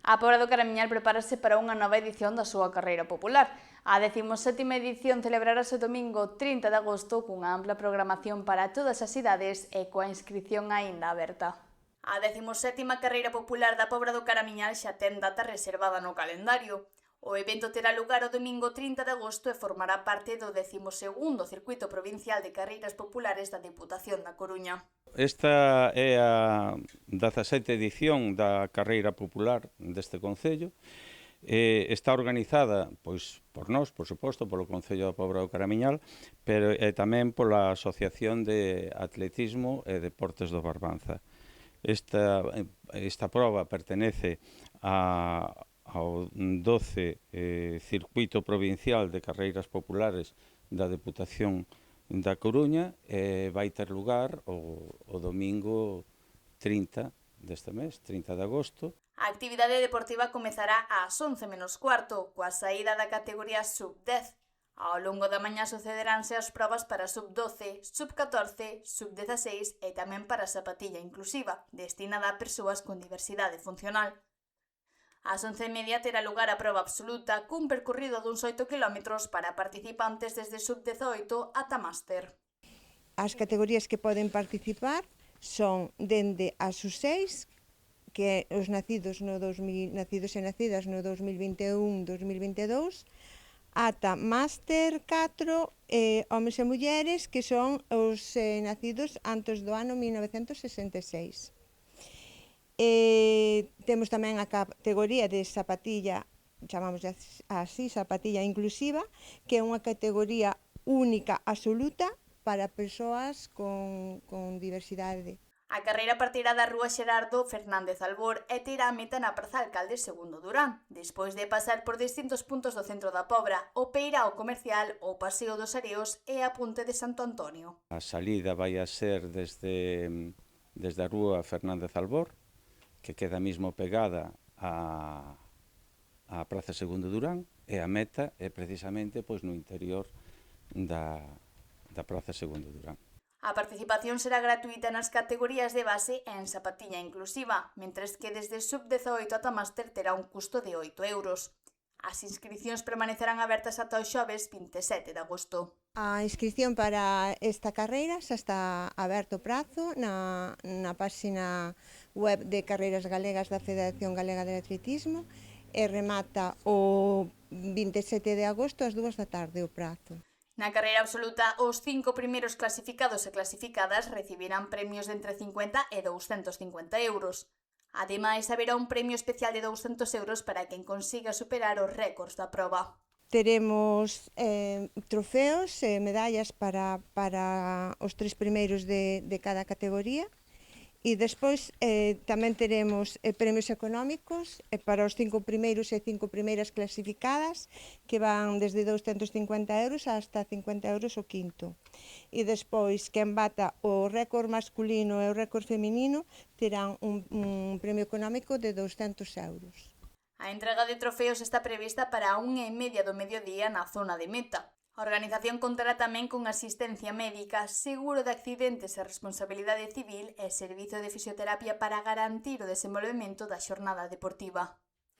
A Pobra do Caramiñal prepárase para unha nova edición da súa carreira popular. A 17ª edición celebrarase o domingo 30 de agosto cunha ampla programación para todas as idades e coa inscrición aínda aberta. A 17ª carreira popular da Pobra do Caramiñal xa ten data reservada no calendario. O evento terá lugar o domingo 30 de agosto e formará parte do 12º Circuito Provincial de Carreiras Populares da Deputación da Coruña. Esta é a 17ª edición da carreira popular deste concello. Está organizada pois por nós, por suposto, polo Concello da Pobra do Caramiñal, pero tamén pola Asociación de Atletismo e Deportes do Barbanza. Esta proba pertenece ao 12 Circuito Provincial de Carreiras Populares da Deputación da Coruña e vai ter lugar o domingo 30 deste mes, 30 de agosto. A actividade deportiva comezará ás 11 menos cuarto, coa saída da categoría sub-10. Ao longo da mañá sucederánse as probas para sub-12, sub-14, sub-16 e tamén para a zapatilla inclusiva, destinada a persoas con diversidade funcional. Ás 11:30 terá lugar a proba absoluta cun percorrido duns 8 km para participantes desde sub-18 ata máster. As categorías que poden participar son dende a sub-6, que os nacidos e nacidas no 2021-2022, ata máster 4, homes e mulleres, que son os nacidos antes do ano 1966. Temos tamén a categoría de zapatilla, chamamos así, zapatilla inclusiva, que é unha categoría única, absoluta, para persoas con diversidade. A carreira partirá da rúa Xerardo Fernández Albor e terá a meta na Praza Alcalde II Durán, despois de pasar por distintos puntos do centro da Pobra, o Peirao Comercial, o Paseo dos Areos e a Ponte de Santo Antonio. A salida vai a ser desde a rúa Fernández Albor, que queda mesmo pegada á Praza II Durán, e a meta é precisamente pois no interior da Praza II Durán. A participación será gratuita nas categorías de base e en zapatilla inclusiva, mentres que desde sub-18 ata máster terá un custo de 8 euros. As inscricións permanecerán abertas ata o xoves 27 de agosto. A inscrición para esta carreira xa está aberto o prazo na página web de Carreiras Galegas da Federación Galega de Atletismo e remata o 27 de agosto ás 2 da tarde o prazo. Na carreira absoluta, os 5 primeiros clasificados e clasificadas recibirán premios de entre 50 e 250 euros. Ademais, haberá un premio especial de 200 euros para quen consiga superar os récords da proba. Teremos trofeos e medallas para os 3 primeiros de cada categoría. E despois tamén teremos premios económicos para os 5 primeiros e 5 primeiras clasificadas, que van desde 250 euros hasta 50 euros o quinto. E despois, quen bata o récord masculino e o récord feminino terán un premio económico de 200 euros. A entrega de trofeos está prevista para a 1:30 do mediodía na zona de meta. A organización contará tamén con asistencia médica, seguro de accidentes e responsabilidade civil e servizo de fisioterapia para garantir o desenvolvemento da xornada deportiva.